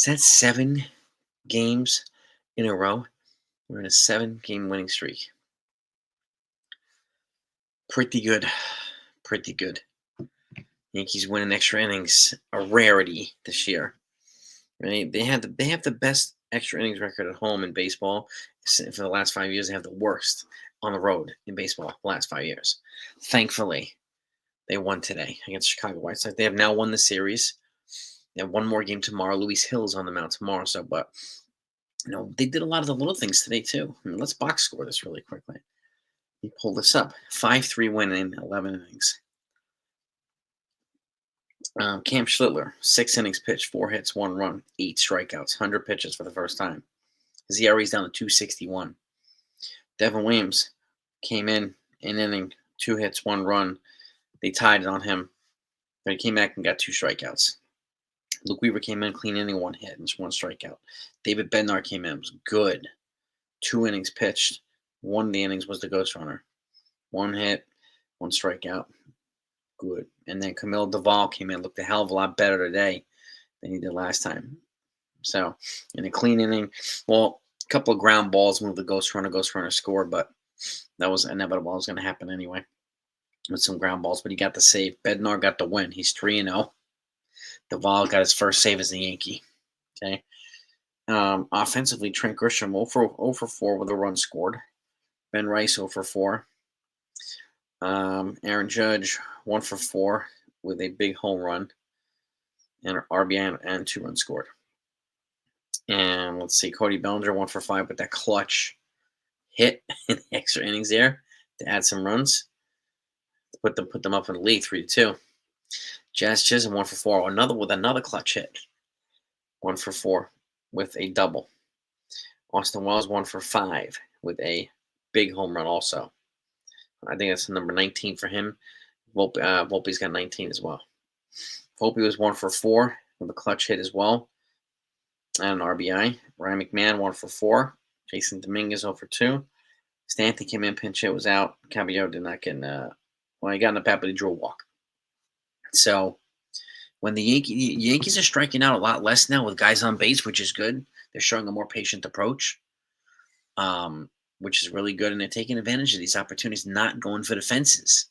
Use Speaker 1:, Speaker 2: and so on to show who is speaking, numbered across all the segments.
Speaker 1: Is that 7 games in a row? We're in a 7-game winning streak. Pretty good. Pretty good. Yankees winning extra innings, a rarity this year. Right? They have the best extra innings record at home in baseball for the last 5 years. They have the worst on the road in baseball the last 5 years. Thankfully, they won today against Chicago White Sox. They have now won the series. They have one more game tomorrow. Luis Hill's on the mound tomorrow. So, but they did a lot of the little things today too. Let's box score this really quickly. You pull this up. 5-3 win in 11 innings. Cam Schlittler, 6 innings pitched, 4 hits, 1 run, 8 strikeouts, 100 pitches for the first time. His ERA's down to 2.61. Devin Williams came in an inning, 2 hits, 1 run. They tied it on him. But he came back and got 2 strikeouts. Luke Weaver came in, clean inning, 1 hit, and just 1 strikeout. David Bednar came in, was good. 2 innings pitched. One of the innings was the ghost runner. 1 hit, 1 strikeout. Good. And then Camille Duvall came in, looked a hell of a lot better today than he did last time. So, in a clean inning, well, a couple of ground balls moved the ghost runner scored, but that was inevitable. It was going to happen anyway with some ground balls, but he got the save. Bednar got the win. He's 3-0. Duvall got his first save as a Yankee. Okay. Offensively, Trent Grisham 0 for 4 with a run scored. Ben Rice 0 for 4. Aaron Judge 1 for 4 with a big home run and an RBI and 2 runs scored. And let's see, Cody Bellinger 1 for 5 with that clutch hit in the extra innings there to add some runs. Put them up in the lead 3-2. Jazz Chisholm 1 for 4, another clutch hit. 1 for 4 with a double. Austin Wells 1 for 5 with a big home run also. I think that's number 19 for him. Volpe's got 19 as well. Volpe was 1 for 4 with a clutch hit as well. And an RBI. Ryan McMahon 1 for 4. Jason Dominguez 0 for 2. Stanton came in, pinch hit, was out. Caballero did not get he got in the bat, but he drew a walk. So when the Yankees are striking out a lot less now with guys on base, which is good. They're showing a more patient approach, which is really good, and they're taking advantage of these opportunities, not going for the fences,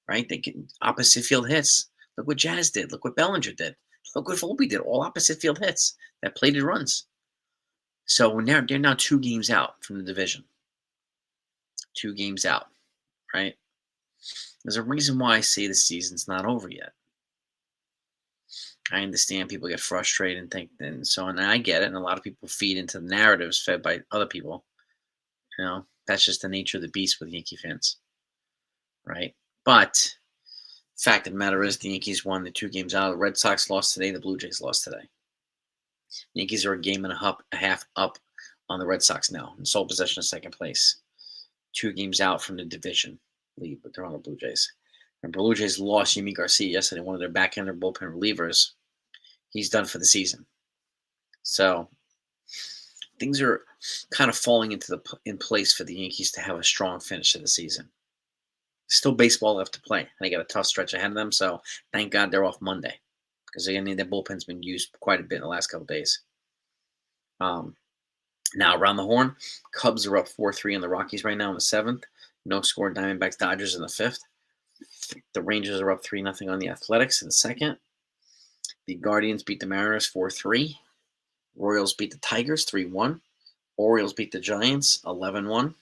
Speaker 1: right? They get opposite field hits. Look what Jazz did. Look what Bellinger did. Look what Volpe did. All opposite field hits that plated runs. So they're now 2 games out from the division. 2 games out, right? There's a reason why I say the season's not over yet. I understand people get frustrated and think, and I get it, and a lot of people feed into the narratives fed by other people. That's just the nature of the beast with Yankee fans, right? But the fact of the matter is the Yankees won the 2 games out. The Red Sox lost today. The Blue Jays lost today. The Yankees are a game and a half up on the Red Sox now in sole possession of second place. 2 games out from the division lead, but they're on the Blue Jays. And Blue Jays lost Yimi Garcia yesterday, one of their back-ender bullpen relievers. He's done for the season. So things are kind of falling in place for the Yankees to have a strong finish to the season. Still baseball left to play, and they got a tough stretch ahead of them. So thank God they're off Monday, because their bullpen's been used quite a bit in the last couple of days. Now around the horn, Cubs are up 4-3 on the Rockies right now in the 7th. No score, Diamondbacks, Dodgers in the 5th. The Rangers are up 3-0 on the Athletics in the 2nd. The Guardians beat the Mariners 4-3. Royals beat the Tigers 3-1. Orioles beat the Giants 11-1.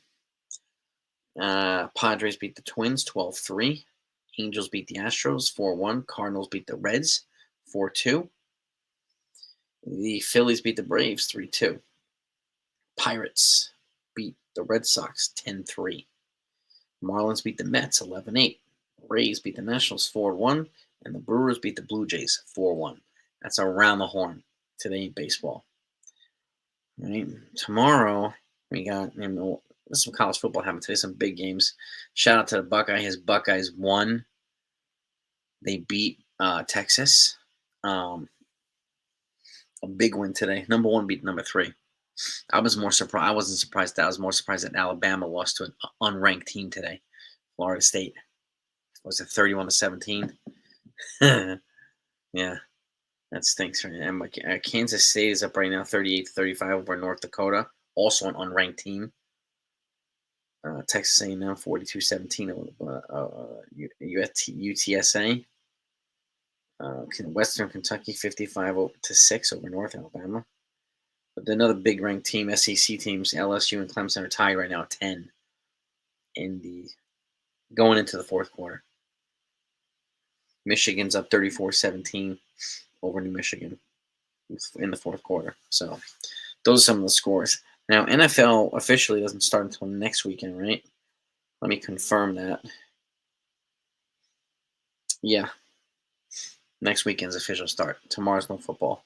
Speaker 1: Padres beat the Twins 12-3. Angels beat the Astros 4-1. Cardinals beat the Reds 4-2. The Phillies beat the Braves 3-2. Pirates beat the Red Sox 10-3. Marlins beat the Mets 11-8. Rays beat the Nationals 4-1. And the Brewers beat the Blue Jays 4-1. That's around the horn today in baseball. Right. Tomorrow, we got there's some college football happening today, some big games. Shout out to the Buckeye. His Buckeyes won. They beat Texas. A big win today. Number 1 beat number 3. I was more surprised. I wasn't surprised that. I was more surprised that Alabama lost to an unranked team today. Florida State. Was it 31-17? Yeah. That stinks. Right? And Kansas State is up right now, 38-35 over North Dakota, also an unranked team. Texas A&M 42-17 over UTSA. Western Kentucky 55-6 over North Alabama. But another big ranked team, SEC teams, LSU and Clemson are tied right now at 10 in the going into the fourth quarter. Michigan's up 34-17 over New Michigan in the fourth quarter. So those are some of the scores. Now, NFL officially doesn't start until next weekend, right? Let me confirm that. Yeah. Next weekend's official start. Tomorrow's no football.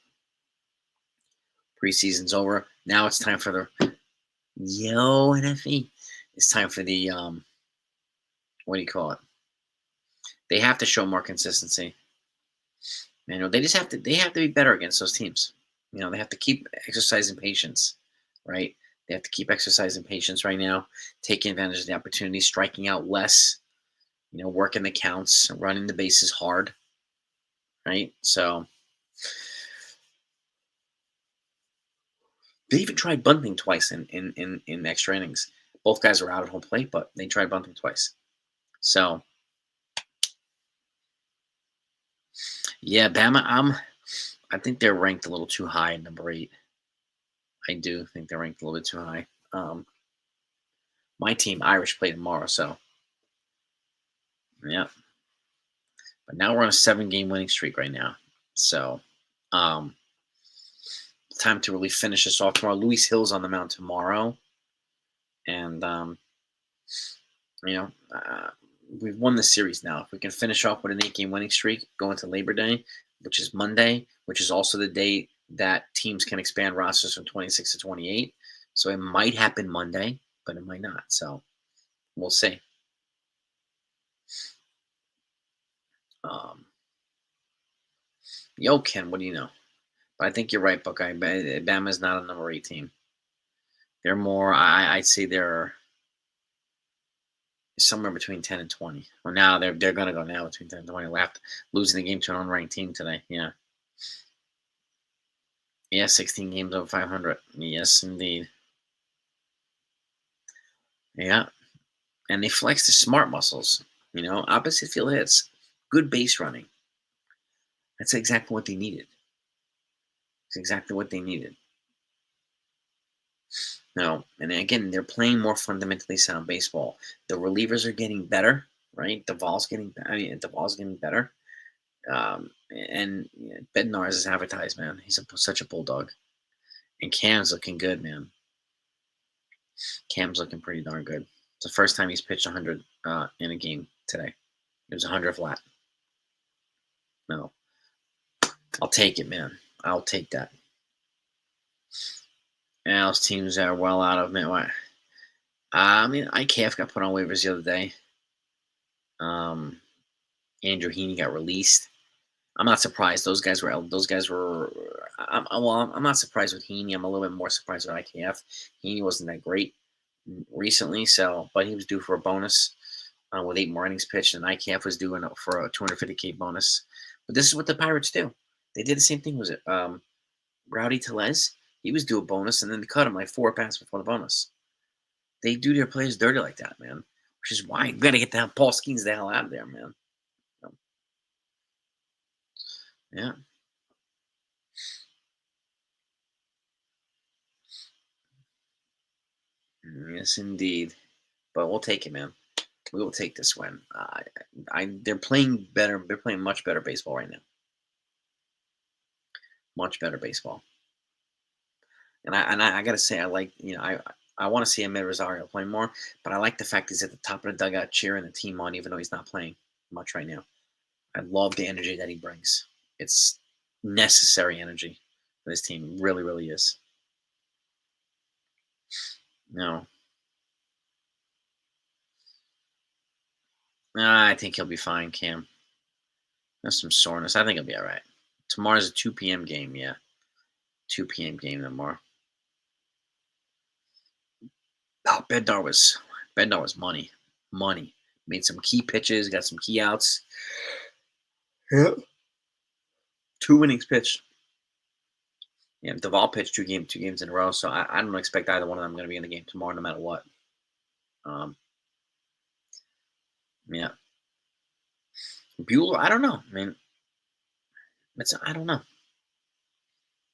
Speaker 1: Preseason's over. Now it's time for the NFE. It's time for the what do you call it? They have to show more consistency. They just have to be better against those teams. They have to keep exercising patience, right? They have to keep exercising patience right now, taking advantage of the opportunity, striking out less, working the counts, running the bases hard, right? So they even tried bunting twice in extra innings. Both guys were out at home plate, but they tried bunting twice. So yeah, Bama, I think they're ranked a little too high at number 8. I do think they're ranked a little bit too high. My team, Irish, play tomorrow, so yeah. But now we're on a 7-game winning streak right now. So time to really finish this off tomorrow. Louis Hill's on the mound tomorrow. And, we've won the series now. If we can finish off with an 8-game winning streak, go into Labor Day, which is Monday, which is also the day that teams can expand rosters from 26 to 28. So it might happen Monday, but it might not. So we'll see. Yo, Ken, what do you know? But I think you're right, Buckeye. Bama's not a number 8 team. They're more, I'd say they're somewhere between 10 and 20. Well, now they're going to go now between 10 and 20. Left losing the game to an unranked team today. Yeah. Yeah, 16 games over 500. Yes, indeed. Yeah. And they flex the smart muscles. Opposite field hits. Good base running. That's exactly what they needed. It's exactly what they needed. No, and again, they're playing more fundamentally sound baseball. The relievers are getting better, right? Duvall's getting better. And Bednar is advertised, man. He's such a bulldog. And Cam's looking good, man. Cam's looking pretty darn good. It's the first time he's pitched 100 in a game today. It was 100 flat. No. I'll take it, man. I'll take that. And those teams are well out of it. IKF got put on waivers the other day. Andrew Heaney got released. I'm not surprised. Those guys were. I'm not surprised with Heaney. I'm a little bit more surprised with IKF. Heaney wasn't that great recently, but he was due for a bonus with 8 more innings pitched, and IKF was due for a $250K bonus. But this is what the Pirates do. They did the same thing. Was it Rowdy Tellez? He was due a bonus, and then they cut him like 4 passes before the bonus. They do their players dirty like that, man. Which is why you gotta get that Paul Skeens the hell out of there, man. Yeah. Yes, indeed. But we'll take it, man. We will take this win. They're playing better. They're playing much better baseball right now. Much better baseball. And I gotta say, I like I want to see Ahmed Rosario play more, but I like the fact he's at the top of the dugout cheering the team on, even though he's not playing much right now. I love the energy that he brings. It's necessary energy for this team. It really, really is. No. I think he'll be fine, Cam. There's some soreness. I think he'll be all right. Tomorrow's a 2 p.m. game, yeah. 2 p.m. game tomorrow. Oh, Bednar was money. Money. Made some key pitches, got some key outs. Yep. 2 innings pitched. Yeah, Duvall pitched two games in a row, so I don't expect either one of them going to be in the game tomorrow, no matter what. Um, yeah, Bueller, I don't know. I mean, I don't know.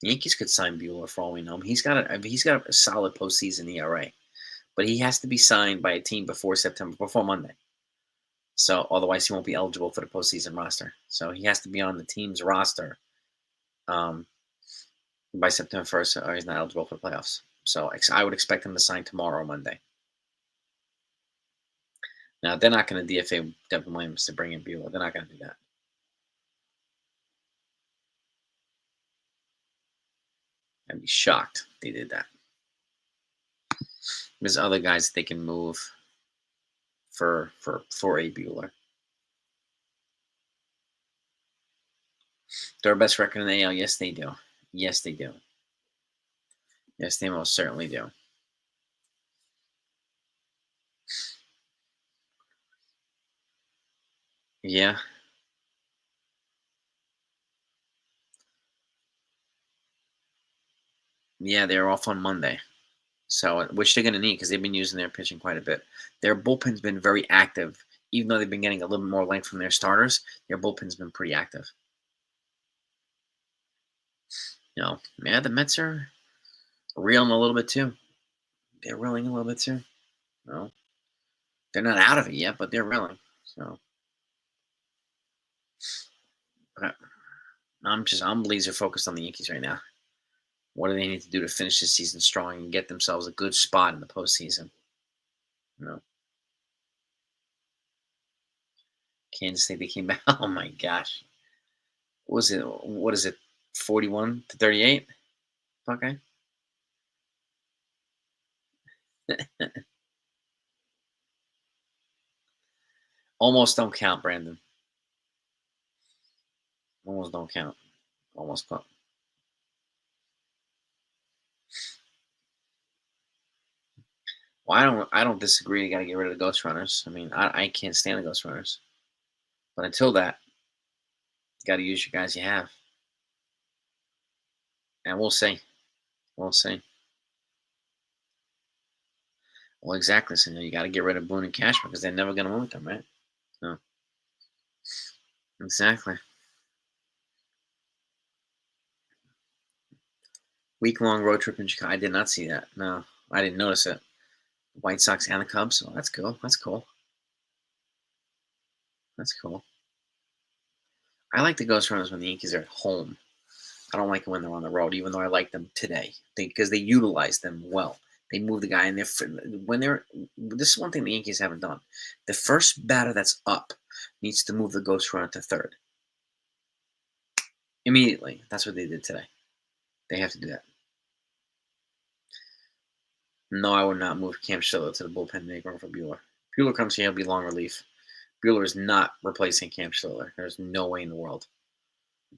Speaker 1: Yankees could sign Bueller for all we know. He's got a solid postseason ERA, but he has to be signed by a team before Monday. So otherwise, he won't be eligible for the postseason roster. So he has to be on the team's roster um, by September 1st, or he's not eligible for the playoffs. So I would expect him to sign tomorrow or Monday. Now, they're not going to DFA Devin Williams to bring in Bueller. They're not going to do that. I'd be shocked if they did that. There's other guys they can move for a Bueller. Their best record in the AL? Yes, they do. Yes, they do. Yes, they most certainly do. Yeah. Yeah, they're off on Monday. So, which they're going to need because they've been using their pitching quite a bit. Their bullpen's been very active. Even though they've been getting a little more length from their starters, their bullpen's been pretty active. Yeah, the Mets are reeling a little bit too. They're reeling a little bit too. No, they're not out of it yet, but they're reeling. So, but I'm laser focused on the Yankees right now. What do they need to do to finish this season strong and get themselves a good spot in the postseason? Kansas State, they came back. Oh my gosh, what is it? 41-38. Okay. Almost don't count, Brandon. Almost don't count. Almost count. Well, I don't disagree. You got to get rid of the ghost runners. I mean, I can't stand the ghost runners. But until that, you got to use your guys you have, and we'll see. We'll see. Well, exactly. So you got to get rid of Boone and Cashman because they're never going to move them, right? No. Exactly. Week-long road trip in Chicago. I did not see that. No, I didn't notice it. White Sox and the Cubs. Oh, that's cool. That's cool. That's cool. I like the ghost runners when the Yankees are at home. I don't like it when they're on the road, even though I like them today because they utilize them well. They move the guy in there when they're. This is one thing the Yankees haven't done. The first batter that's up needs to move the ghost runner to third immediately. That's what they did today. They have to do that. No, I would not move Cam Schiller to the bullpen and make room for Bueller. Bueller comes here, he'll be long relief. Bueller is not replacing Cam Schiller. There's no way in the world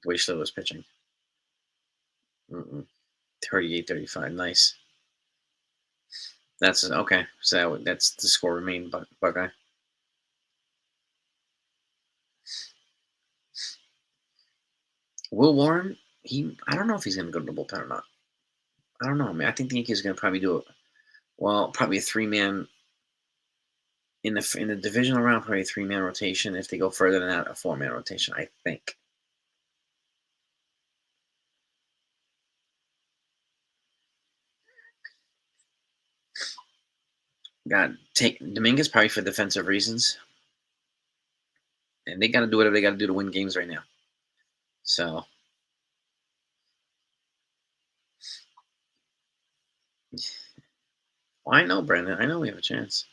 Speaker 1: the way Schiller was pitching. 38-35, nice. That's okay. So that's the score remain, but okay. Will Warren, I don't know if he's going to go to the bullpen or not. I don't know. I mean, I think the Yankees are going to probably do it. Well, probably a 3-man in the divisional round, probably a 3-man rotation. If they go further than that, a 4-man rotation. I think. Got take Dominguez probably for defensive reasons, and they got to do whatever they got to do to win games right now. So, well, I know, Brandon. I know we have a chance.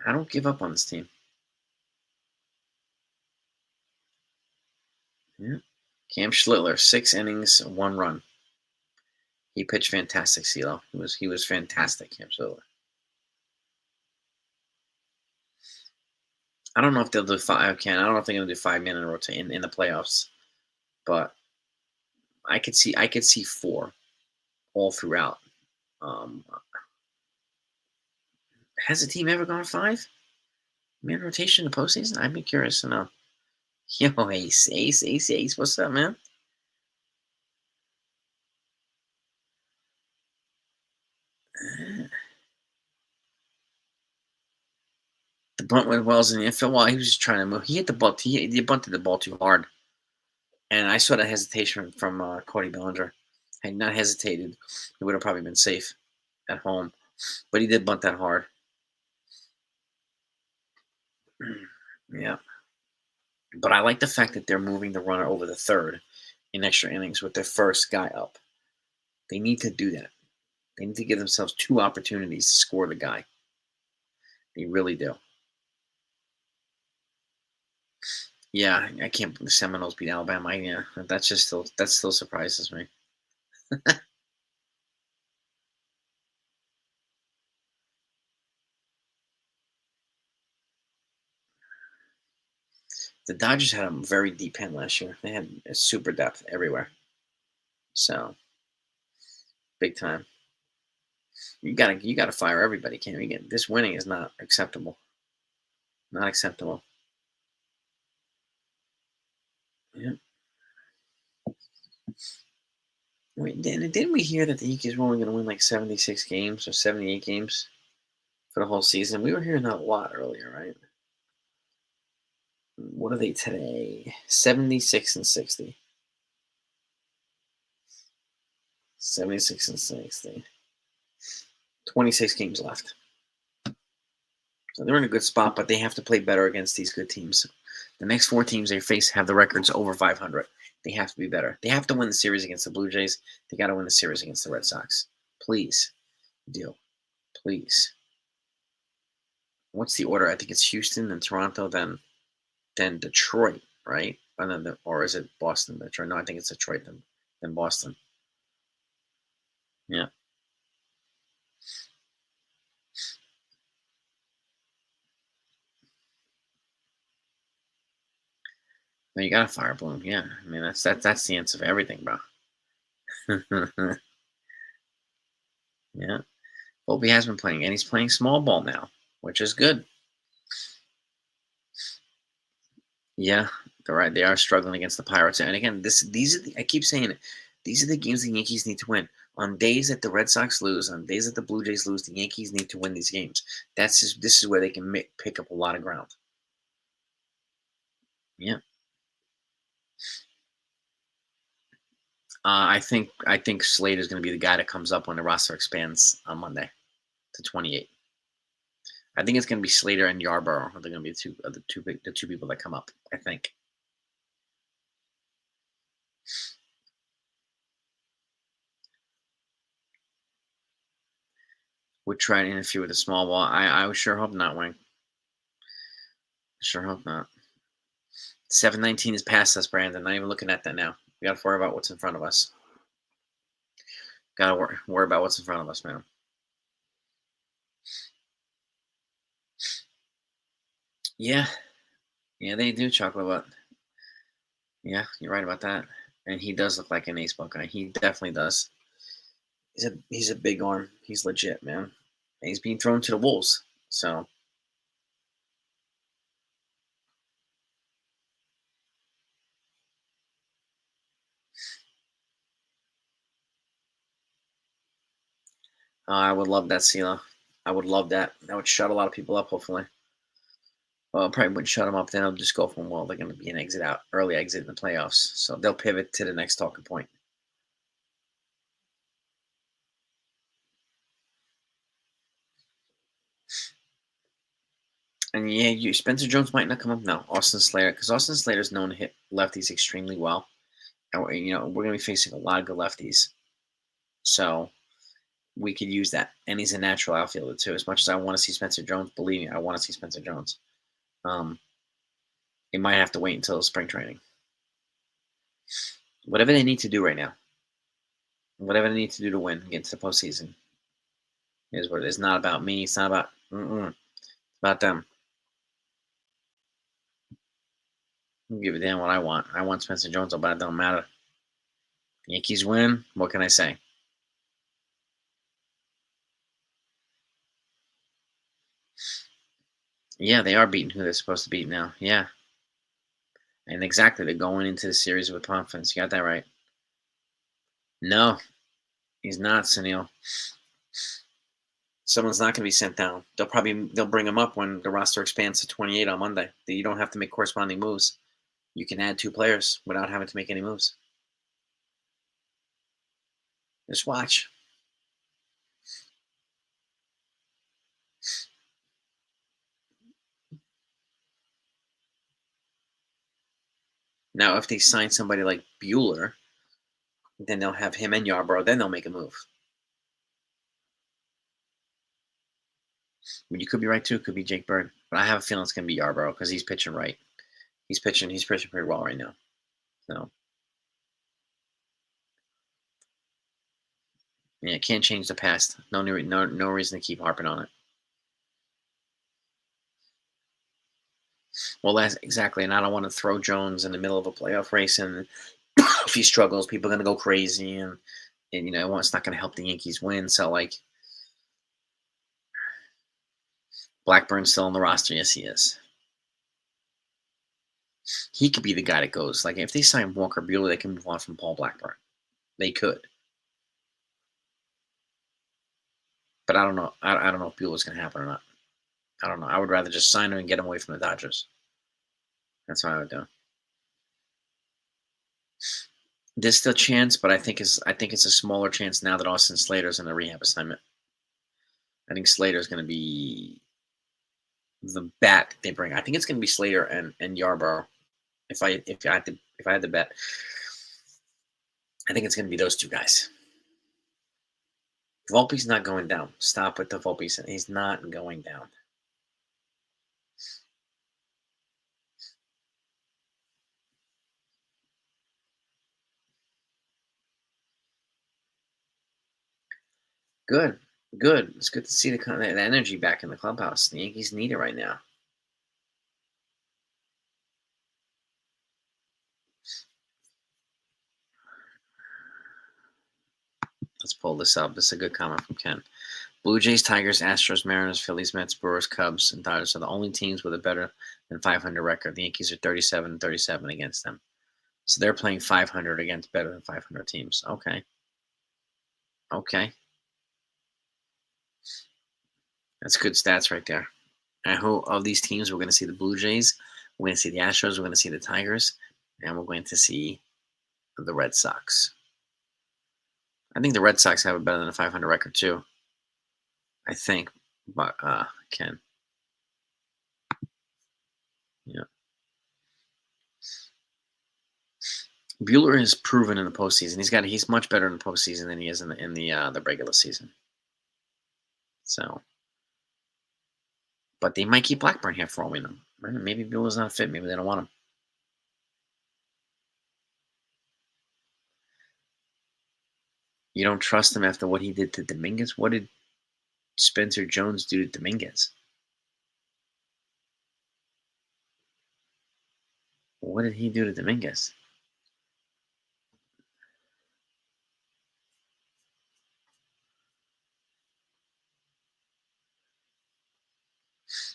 Speaker 1: I don't give up on this team. Yeah. Cam Schlittler, 6 innings, 1 run. He pitched fantastic, CeeLo. He was fantastic, Cam Schlittler. I don't know if they'll do 5. I don't know if they're gonna do 5-man in a rotation in the playoffs, but I could see 4 all throughout. Has a team ever gone 5-man rotation in the postseason? I'd be curious to know. Yo, Ace, what's up, man? bunt went Wells in the infield. Well, he was just trying to move. He hit the ball. He bunted the ball too hard, and I saw that hesitation from Cody Bellinger. Had he not hesitated, he would have probably been safe at home. But he did bunt that hard. Yeah. But I like the fact that they're moving the runner over the third in extra innings with their first guy up. They need to do that. They need to give themselves 2 opportunities to score the guy. They really do. Yeah, I can't believe the Seminoles beat Alabama. Yeah, that still surprises me. The Dodgers had a very deep pen last year. They had a super depth everywhere. So big time. You gotta fire everybody, can't you? Get this winning is not acceptable. Not acceptable. Yeah. Wait, didn't we hear that the Yankees were only going to win like 76 games or 78 games for the whole season? We were hearing that a lot earlier, right? What are they today? 76 and 60. 76 and 60. 26 games left. So they're in a good spot, but they have to play better against these good teams. The next 4 teams they face have the records over 500. They have to be better. They have to win the series against the Blue Jays. They got to win the series against the Red Sox. Please. Do. Please. What's the order? I think it's Houston, then Toronto, then Detroit, right? Or is it Boston, Detroit? No, I think it's Detroit, then Boston. Yeah. Well, you got to fire Bloom. Yeah. I mean, that's the answer for everything, bro. Yeah. Volpe has been playing, and he's playing small ball now, which is good. Yeah, they're right. They are struggling against the Pirates, and again, I keep saying it. These are the games the Yankees need to win. On days that the Red Sox lose, on days that the Blue Jays lose, the Yankees need to win these games. This is where they can pick up a lot of ground. Yeah. I think Slade is going to be the guy that comes up when the roster expands on Monday to 28. I think it's going to be Slater and Yarborough. They're going to be the two people that come up. I think. Would try to interfere with a small ball. I would sure hope not, Wing. Sure hope not. 7:19 is past us, Brandon. Not even looking at that now. We got to worry about what's in front of us. Got to worry about what's in front of us, man. Yeah, they do, chocolate butt. Yeah, you're right about that. And he does look like an ace buckeye. He definitely does. He's a big arm. He's legit, man. And he's being thrown to the wolves. So I would love that, CeeLo. I would love that. That would shut a lot of people up, hopefully. Well, probably wouldn't shut them up. Then I'll just go from, well, they're going to be an early exit in the playoffs. So they'll pivot to the next talking point. And yeah, Spencer Jones might not come up now. Austin Slater, because Austin Slater's known to hit lefties extremely well. And we're going to be facing a lot of good lefties. So we could use that. And he's a natural outfielder, too. As much as I want to see Spencer Jones, believe me, I want to see Spencer Jones. It might have to wait until spring training. Whatever they need to do right now. Whatever they need to do to win, get into the postseason. Is what it is. It's not about me. It's not about it's about them. I don't give a damn what I want. I want Spencer Jones, but it don't matter. Yankees win. What can I say? Yeah, they are beating who they're supposed to beat now. Yeah. And exactly, they're going into the series with confidence. You got that right. No, he's not, Sunil. Someone's not going to be sent down. They'll bring him up when the roster expands to 28 on Monday. You don't have to make corresponding moves. You can add 2 players without having to make any moves. Just watch. Now, if they sign somebody like Bueller, then they'll have him and Yarbrough. Then they'll make a move. I mean, you could be right too. It could be Jake Bird, but I have a feeling it's going to be Yarbrough because he's pitching right. He's pitching pretty well right now. So yeah, can't change the past. No reason to keep harping on it. Well, that's exactly, and I don't want to throw Jones in the middle of a playoff race, and if he struggles, people are going to go crazy, and it's not going to help the Yankees win. So like, Blackburn's still on the roster. Yes, he is. He could be the guy that goes. Like, if they sign Walker Buehler, they can move on from Paul Blackburn. They could. But I don't know. I don't know if Buehler's going to happen or not. I don't know. I would rather just sign him and get him away from the Dodgers. That's what I would do. There's still a chance, but I think it's a smaller chance now that Austin Slater's in a rehab assignment. I think Slater's going to be the bat they bring. I think it's going to be Slater and Yarbrough. If I had to bet, I think it's going to be those 2 guys. Volpe's not going down. Stop with the Volpe. He's not going down. Good. It's good to see the energy back in the clubhouse. The Yankees need it right now. Let's pull this up. This is a good comment from Ken. Blue Jays, Tigers, Astros, Mariners, Phillies, Mets, Brewers, Cubs, and Dodgers are the only teams with a better than 500 record. The Yankees are 37-37 against them. So they're playing 500 against better than 500 teams. Okay. That's good stats right there. And who of these teams, we're going to see the Blue Jays, we're going to see the Astros, we're going to see the Tigers, and we're going to see the Red Sox. I think the Red Sox have a better than a 500 record too. I think, but Ken. Yeah. Bueller has proven in the postseason. He's much better in the postseason than he is in the regular season. So, but they might keep Blackburn here for all we know. Maybe Bueller's not fit. Maybe they don't want him. You don't trust him after what he did to Dominguez? What did Spencer Jones do to Dominguez? What did he do to Dominguez?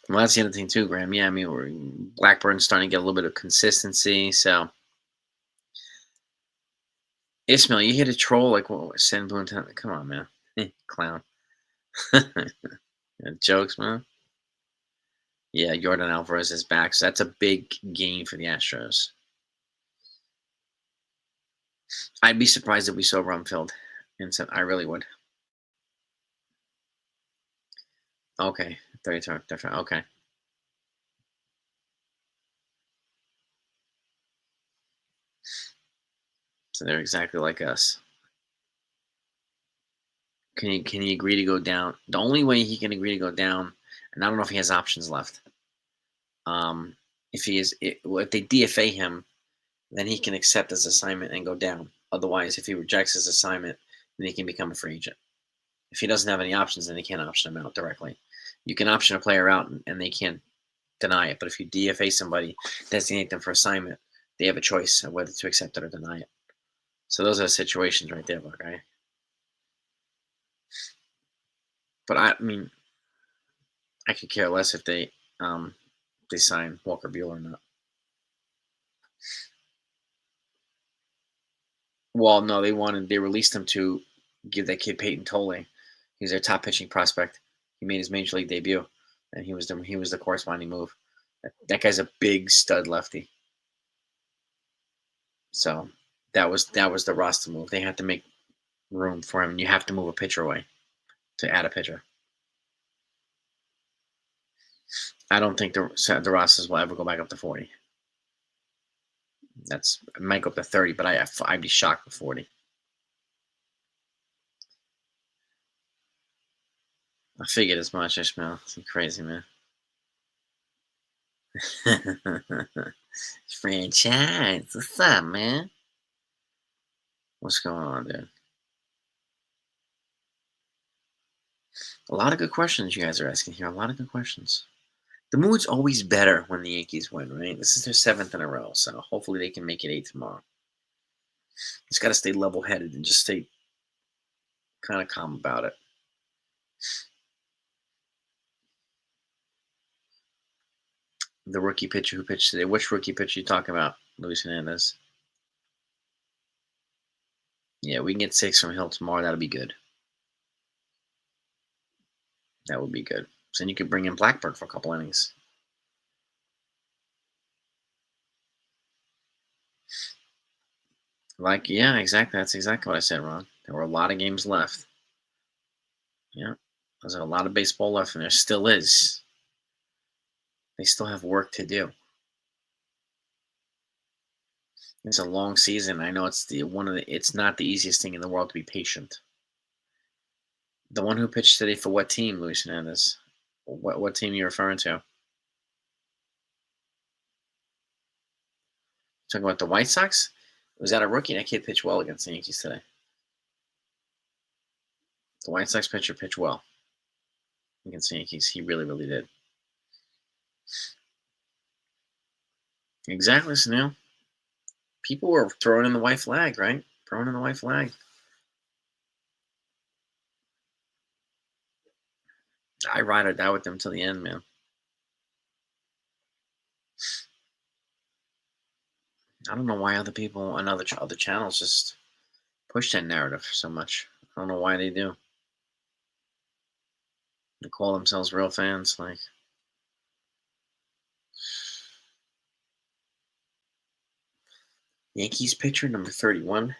Speaker 1: Well, that's the other thing too, Graham. Yeah, I mean, Blackburn's starting to get a little bit of consistency. So, Ismail, you hit a troll like what? Send Boone. Come on, man, clown. Jokes, man. Yeah, Jordan Alvarez is back, so that's a big gain for the Astros. I'd be surprised if we saw Rumfield. I really would. Okay, 32 different. Okay. So they're exactly like us. Can he agree to go down? The only way he can agree to go down, and I don't know if he has options left. If they DFA him, then he can accept his assignment and go down. Otherwise, if he rejects his assignment, then he can become a free agent. If he doesn't have any options, then he can't option him out directly. You can option a player out, and they can't deny it. But if you DFA somebody, designate them for assignment, they have a choice of whether to accept it or deny it. So those are situations right there, okay? But I mean, I could care less if they sign Walker Buehler or not. Well, no, they released him to give that kid Peyton Tolle. He's their top pitching prospect. He made his major league debut, and he was the corresponding move. That guy's a big stud lefty. So that was the roster move. They had to make room for him. You have to move a pitcher away to add a pitcher. I don't think the rosters will ever go back up to 40. It might go up to 30, but I'd be shocked with 40. I figured as much, Ishmael. It's crazy, man. Franchise, what's up, man? What's going on, dude? A lot of good questions you guys are asking here. A lot of good questions. The mood's always better when the Yankees win, right? This is their 7th in a row, so hopefully they can make it 8 tomorrow. Just got to stay level-headed and just stay kind of calm about it. The rookie pitcher who pitched today. Which rookie pitcher you talking about, Luis Hernandez? Yeah, we can get 6 from Hill tomorrow. That'll be good. That would be good. So then you could bring in Blackburn for a couple innings. Yeah, exactly. That's exactly what I said, Ron. There were a lot of games left. Yeah, there's a lot of baseball left, and there still is. They still have work to do. It's a long season. I know it's not the easiest thing in the world to be patient. The one who pitched today for what team, Luis Hernandez? What team are you referring to? Talking about the White Sox? Was that a rookie? That kid pitched well against the Yankees today. The White Sox pitcher pitched well against the Yankees. He really, really did. Exactly, Sunil. People were throwing in the white flag, right? Throwing in the white flag. I ride or die with them till the end, man. I don't know why other people on other channels just push that narrative so much. I don't know why they do. They call themselves real fans, like. Yankees pitcher number 31.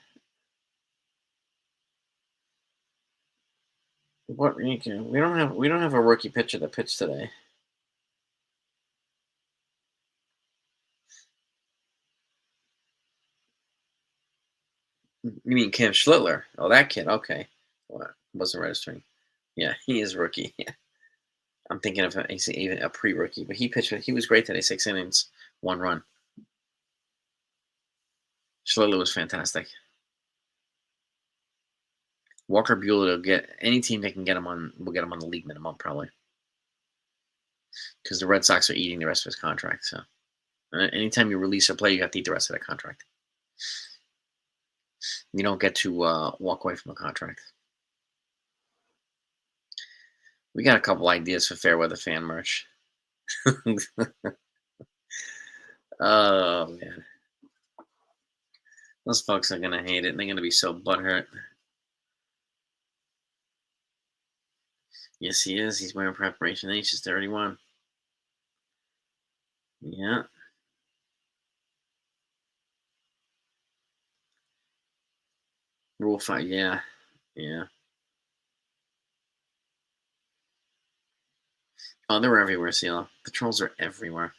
Speaker 1: What Yankee? We don't have a rookie pitcher that pitched today. You mean Kim Schlittler? Oh, that kid. Okay. What? Wasn't registering. Yeah, he is rookie. Yeah. I'm thinking of he's even a pre-rookie, but he pitched. He was great today. 6 innings, 1 run. Schlittler was fantastic. Walker Buehler will get any team that can get him on. Will get him on the league minimum probably, because the Red Sox are eating the rest of his contract. So, anytime you release a player, you have to eat the rest of that contract. You don't get to walk away from a contract. We got a couple ideas for Fairweather fan merch. Oh man, those folks are gonna hate it. And they're gonna be so butthurt. Yes, he is. He's wearing preparation H. He's 31. Yeah. Rule 5. Yeah. Yeah. Oh, they're everywhere, CeeLo. The trolls are everywhere.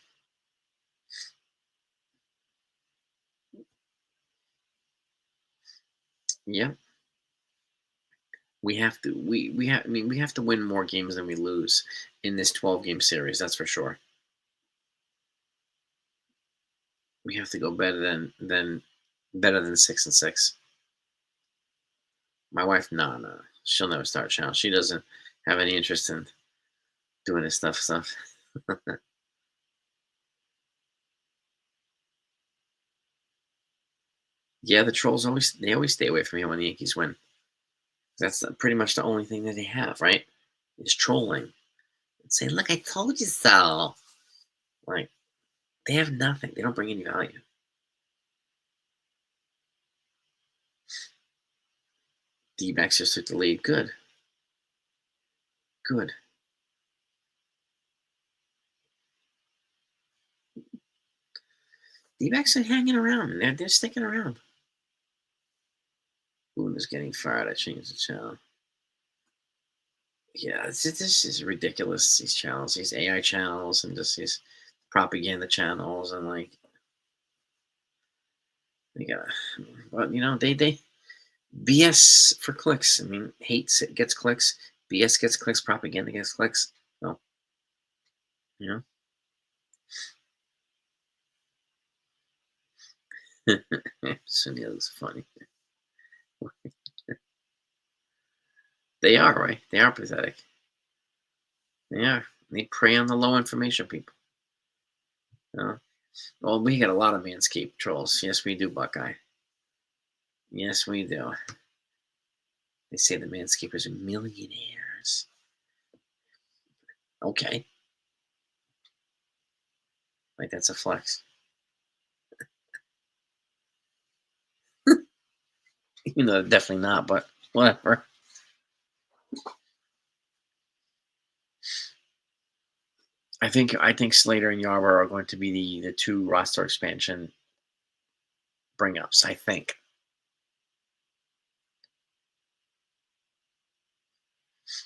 Speaker 1: Yeah. We have to. We have. I mean, we have to win more games than we lose in this 12-game series. That's for sure. We have to go better than 6-6. My wife, no, she'll never start a channel. She doesn't have any interest in doing this stuff. Yeah, the trolls always stay away from me when the Yankees win. That's pretty much the only thing that they have, right? Is trolling. And say, look, I told you so. Like, they have nothing. They don't bring any value. D-backs just took the lead. Good. Good. D-backs are hanging around, and they're sticking around. Boone is getting fired. I changed the channel. Yeah, this is ridiculous. These channels, these AI channels, and just these propaganda channels, and like they got, but they BS for clicks. I mean, gets clicks, BS gets clicks, propaganda gets clicks. No, you know, Sunil's funny. They are right. They are pathetic. They are. They prey on the low information people. Well, we got a lot of Manscaped trolls. Yes, we do, Buckeye. Yes, we do. They say the Manscapers are millionaires. Okay. Like, that's a flex. Even though definitely not, but whatever. I think Slater and Yarbrough are going to be the two roster expansion bring ups, I think.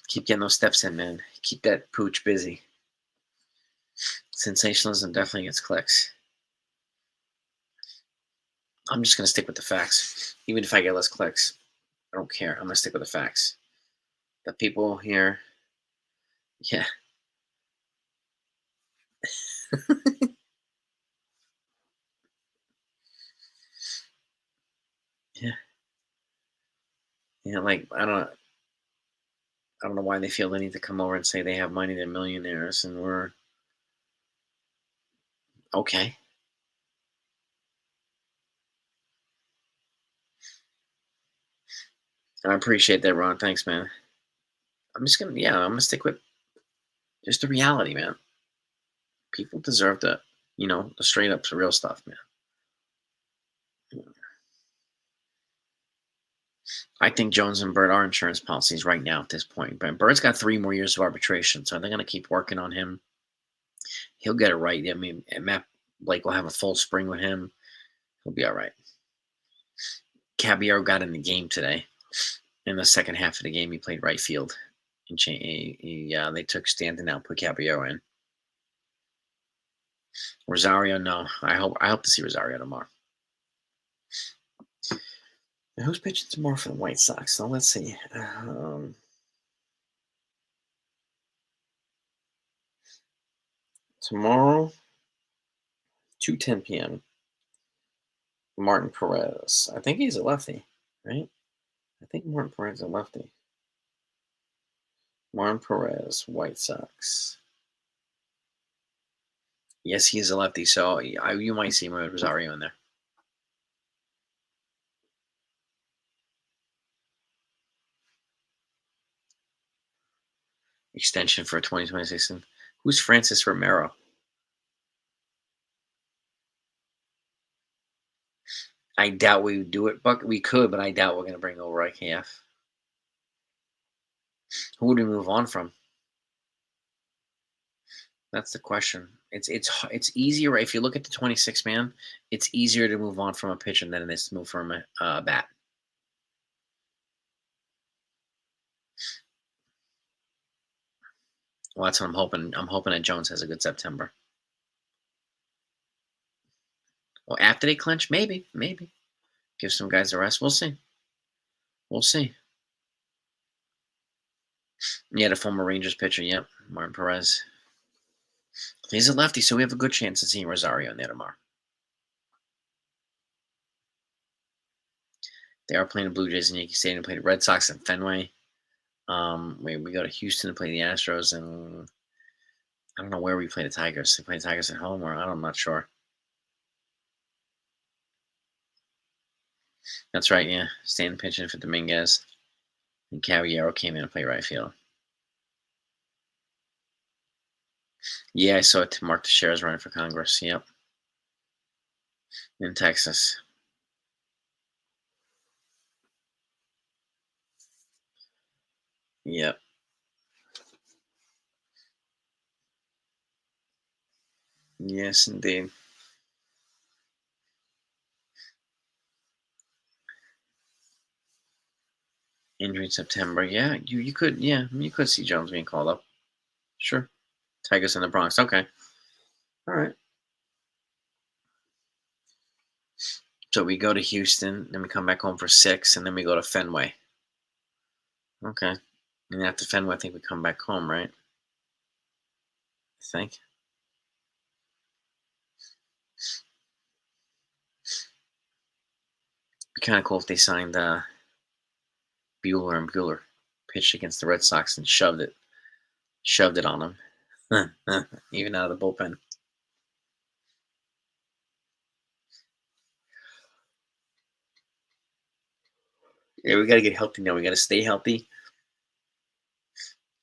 Speaker 1: Keep getting those steps in, man. Keep that pooch busy. Sensationalism definitely gets clicks. I'm just gonna stick with the facts. Even if I get less clicks, I don't care. I'm gonna stick with the facts. The people here, yeah. Yeah. Yeah, like I don't know why they feel the need to come over and say they have money, they're millionaires, and we're okay. I appreciate that, Ron. Thanks, man. I'm gonna stick with just the reality, man. People deserve the straight up real stuff, man. I think Jones and Bird are insurance policies right now at this point. But Bird's got 3 more years of arbitration, so they're gonna keep working on him. He'll get it right. I mean, Matt Blake will have a full spring with him. He'll be all right. Caballero got in the game today. In the second half of the game, he played right field. And they took Stanton out, put Caballero in. Rosario, no. I hope to see Rosario tomorrow. And who's pitching tomorrow for the White Sox? So let's see. Tomorrow, 2:10 p.m. Martin Perez. I think he's a lefty, right? I think Martin Perez is a lefty. Martin Perez, White Sox. Yes, he is a lefty, so you might see him with Rosario in there. Extension for 2026. Who's Francis Romero? I doubt we would do it, but we could, but I doubt we're going to bring over IKF. Who would we move on from? That's the question. It's easier if you look at the 26 man. It's easier to move on from a pitcher than it is to move from a bat. Well, that's what I'm hoping. I'm hoping that Jones has a good September. Well, after they clinch, maybe. Give some guys a rest. We'll see. We'll see. Yeah, the former Rangers pitcher. Yep, Martin Perez. He's a lefty, so we have a good chance of seeing Rosario in there tomorrow. They are playing the Blue Jays in Yankee Stadium. Play the Red Sox in Fenway. We go to Houston to play the Astros, and I don't know where we play the Tigers. They play the Tigers at home, or I'm not sure. That's right, yeah. Stanton pitching for Dominguez. And Caballero came in to play right field. Yeah, I saw it. Mark Teixeira's running for Congress. Yep. In Texas. Yep. Yes, indeed. Injury in September. Yeah, you could. Yeah, you could see Jones being called up. Sure. Tigers in the Bronx. Okay. All right. So we go to Houston, then we come back home for 6, and then we go to Fenway. Okay. And after Fenway, I think we come back home, right? I think. Be kind of cool if they signed Bueller, and Bueller pitched against the Red Sox and shoved it on them, even out of the bullpen. Yeah, we got to get healthy now. We got to stay healthy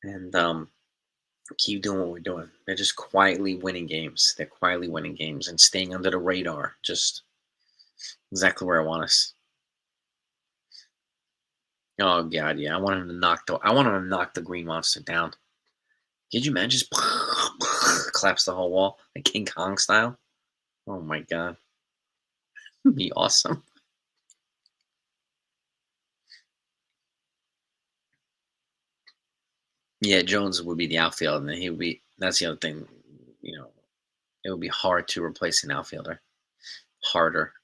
Speaker 1: and keep doing what we're doing. They're just quietly winning games. They're quietly winning games and staying under the radar. Just exactly where I want us. Oh God, yeah. I want him to knock the Green Monster down. Could you imagine just collapse the whole wall like King Kong style? Oh my God, it'd be awesome. Yeah, Jones would be the outfield, and then he would be. That's the other thing. You know, it would be hard to replace an outfielder. Harder.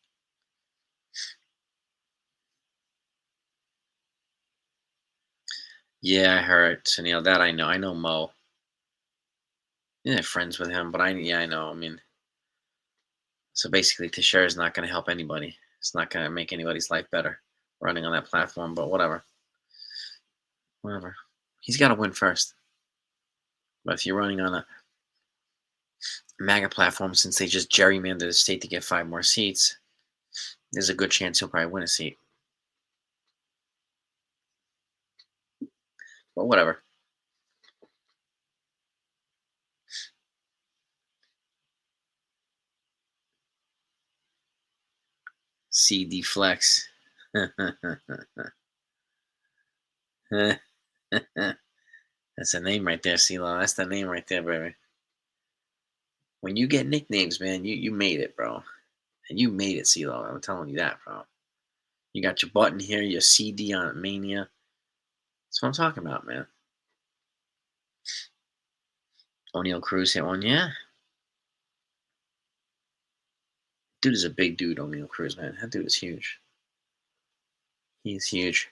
Speaker 1: Yeah, I heard. So, that I know. I know Mo. Yeah, friends with him, but I know. I mean, so basically, Teixeira is not going to help anybody. It's not going to make anybody's life better running on that platform. But whatever, whatever. He's got to win first. But if you're running on a MAGA platform, since they just gerrymandered the state to get 5 more seats, there's a good chance he'll probably win a seat. But whatever. CD Flex. That's a name right there, CeeLo. That's the name right there, baby. When you get nicknames, man, you made it, bro. And you made it, CeeLo. I'm telling you that, bro. You got your button here, your CD on Mania. That's what I'm talking about, man. O'Neal Cruz hit one, yeah. Dude is a big dude, O'Neal Cruz, man. That dude is huge. He's huge.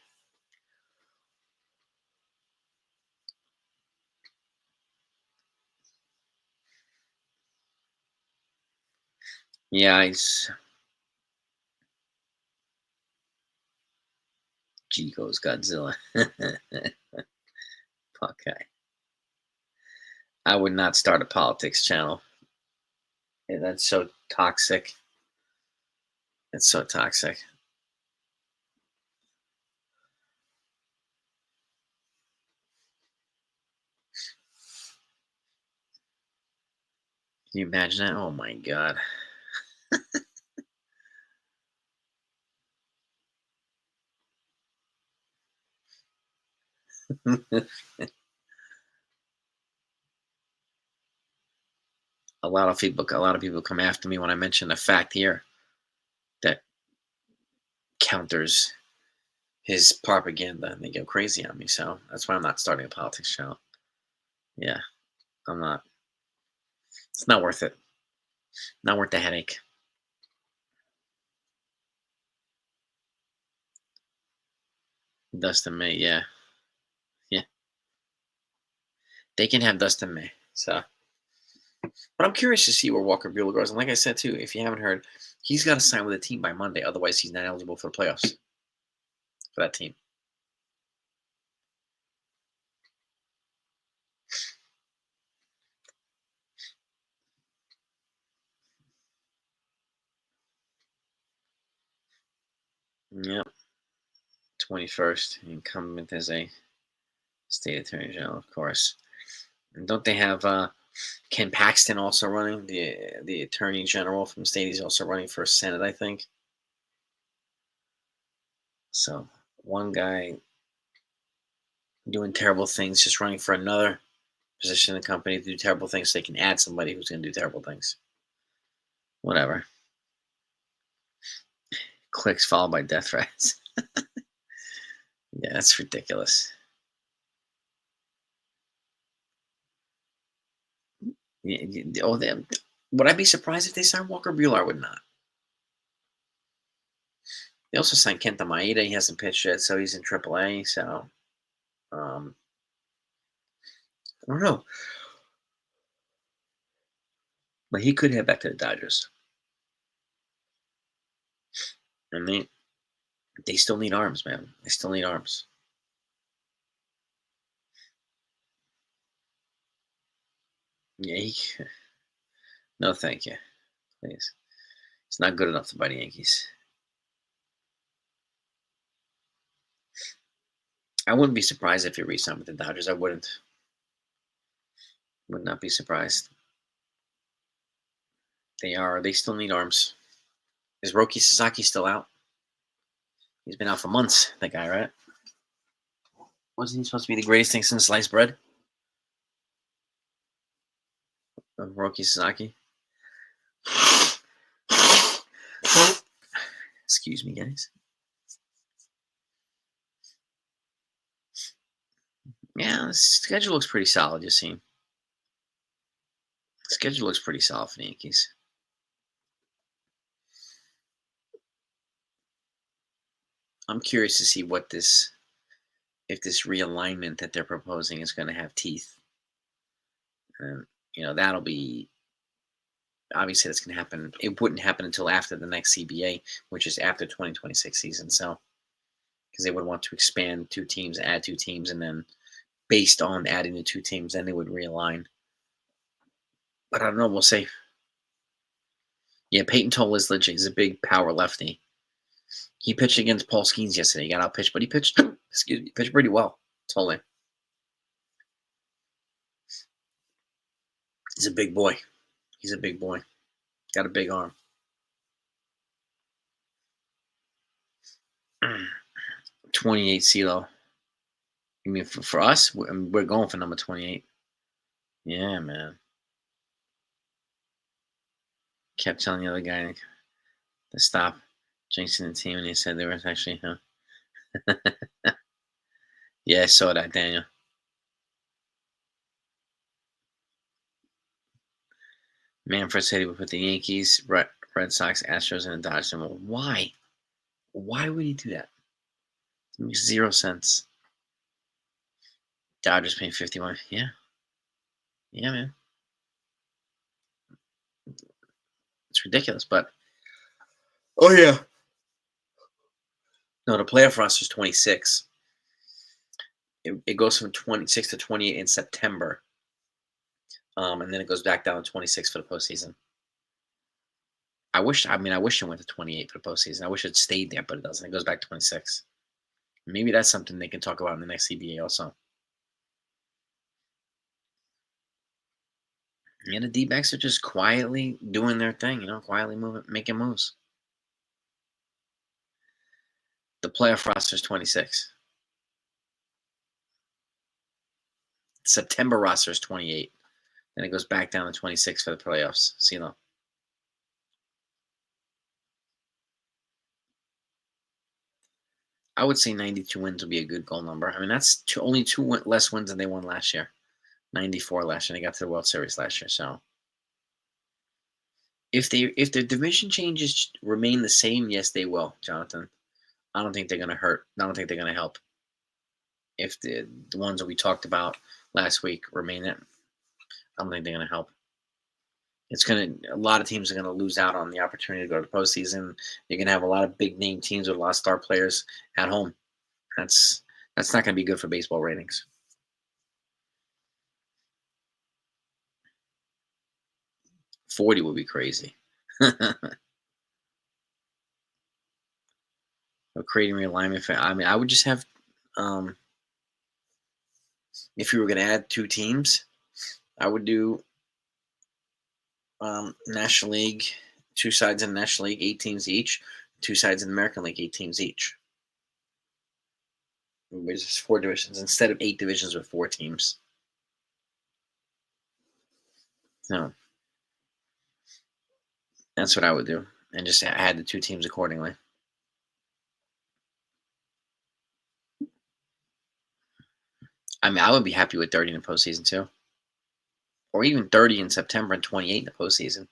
Speaker 1: Yeah, he's G goes Godzilla. Okay. I would not start a politics channel. Yeah, that's so toxic. It's so toxic. Can you imagine that? Oh my God. A lot of people come after me when I mention a fact here that counters his propaganda, and they go crazy on me. So that's why I'm not starting a politics channel. Yeah, I'm not. It's not worth it. Not worth the headache. Dustin May, yeah, yeah. They can have Dustin May. So, but I'm curious to see where Walker Buehler goes. And like I said too, if you haven't heard, he's got to sign with a team by Monday. Otherwise, he's not eligible for the playoffs for that team. Yep. 21st, incumbent as a state attorney general, of course. And don't they have Ken Paxton also running, the attorney general from the state? He's also running for Senate, I think. So one guy doing terrible things, just running for another position in the company to do terrible things, so they can add somebody who's going to do terrible things. Whatever. Clicks followed by death threats. Yeah, That's ridiculous. Oh, would I be surprised if they signed Walker Buehler? I would not. They also signed Kenta Maeda. He hasn't pitched yet, so he's in AAA. So um, I don't know, but he could head back to the Dodgers, and they still need arms, man. They still need arms. Yeah, no, thank you, please. It's not good enough to buy the Yankees. I wouldn't be surprised if he re-signed with the Dodgers. I wouldn't. Would not be surprised. They are. They still need arms. Is Roki Sasaki still out? He's been out for months. That guy, right? Wasn't he supposed to be the greatest thing since sliced bread? Roki Sasaki. Excuse me, guys. Yeah, the schedule looks pretty solid. You see, the schedule looks pretty solid for the Yankees. I'm curious to see if this realignment that they're proposing is going to have teeth. And that'll be obviously that's going to happen. It wouldn't happen until after the next CBA, which is after 2026 season. So, because they would want to expand two teams, add two teams, and then based on adding the two teams, then they would realign. But I don't know. We'll see. Yeah, Peyton Toll is legit. He's a big power lefty. He pitched against Paul Skeens yesterday. He got out pitched, but he pitched. Excuse me, he pitched pretty well. Totally. He's a big boy. He's a big boy. Got a big arm. 28 CeeLo. You mean for us? We're going for number 28. Yeah, man. Kept telling the other guy to stop jinxing the team, and he said they were actually him. Yeah, I saw that, Daniel. Manfred said he would put the Yankees, Red Sox, Astros, and the Dodgers. Well, why? Why would he do that? It makes 0 sense. Dodgers paying 51. Yeah. Yeah, man. It's ridiculous, but oh yeah. No, the playoff roster is 26. It goes from 26 to 28 in September, and then it goes back down to 26 for the postseason. I wish it went to 28 for the postseason. I wish it stayed there, but it doesn't. It goes back to 26. Maybe that's something they can talk about in the next CBA also. Yeah, the D-backs are just quietly doing their thing, quietly making moves. The playoff roster is 26. September roster is 28. Then it goes back down to 26 for the playoffs. CeeLo. I would say 92 wins would be a good goal number. I mean, that's only two less wins than they won last year. 94 last year. They got to the World Series last year. So if the division changes remain the same, yes, they will, Jonathan. I don't think they're going to hurt. I don't think they're going to help. If the ones that we talked about last week remain it, I don't think they're going to help. A lot of teams are going to lose out on the opportunity to go to the postseason. You're going to have a lot of big name teams with a lot of star players at home. That's not going to be good for baseball ratings. $40 would be crazy. Creating realignment. I would just have, if you were going to add two teams, I would do National League, two sides in the National League, 8 teams each, two sides in the American League, 8 teams each. There's 4 divisions instead of 8 divisions with 4 teams. No. That's what I would do. And just add the 2 teams accordingly. I mean, I would be happy with 30 in the postseason too, or even 30 in September and 28 in the postseason.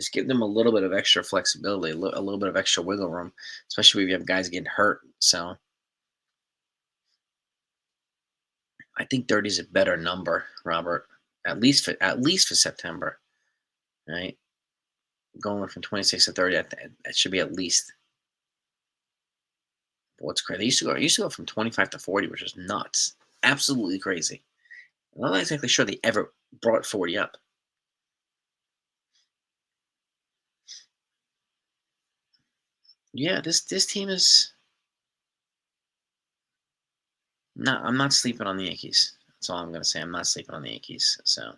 Speaker 1: Just give them a little bit of extra flexibility, a little bit of extra wiggle room, especially if you have guys getting hurt. So I think 30 is a better number, Robert. At least for September, right? Going from 26 to 30, that should be at least. What's crazy? I used to go from 25 to 40, which is nuts, absolutely crazy. I'm not exactly sure they ever brought 40 up. Yeah, this team is not. I'm not sleeping on the Yankees. That's all I'm gonna say. I'm not sleeping on the Yankees. So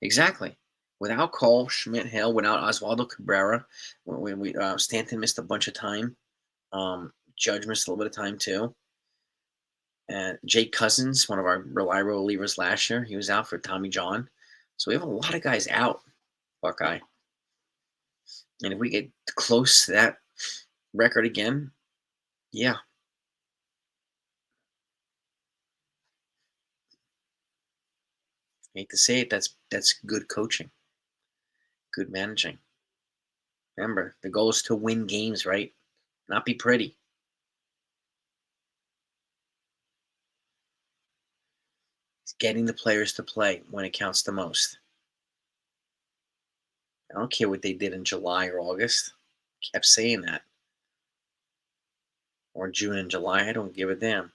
Speaker 1: exactly. Without Cole, Schmidt, Hill, without Oswaldo Cabrera, when we Stanton missed a bunch of time. Judge missed a little bit of time too. And Jake Cousins, one of our reliable relievers last year, he was out for Tommy John. So we have a lot of guys out, Buckeye. And if we get close to that record again, yeah, I hate to say it, that's good coaching, good managing. Remember, the goal is to win games, right? Not be pretty. It's getting the players to play when it counts the most. I don't care what they did in July or August. Kept saying that. Or June and July. I don't give a damn.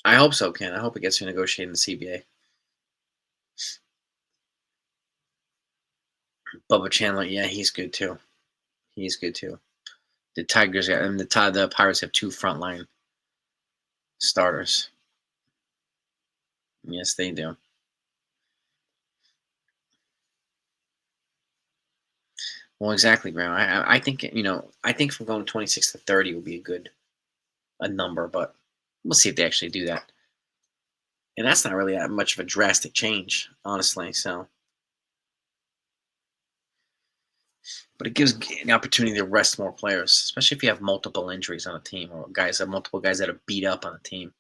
Speaker 1: I hope so, Ken. I hope it gets renegotiated in the CBA. Bubba Chandler, yeah, he's good too. He's good too. The Tigers and the Pirates have two frontline starters. Yes, they do. Well, exactly, Graham. I think I think from going 26 to 30 would be a number, but we'll see if they actually do that. And that's not really that much of a drastic change, honestly. So, but it gives an opportunity to rest more players, especially if you have multiple injuries on a team or multiple guys that are beat up on a team.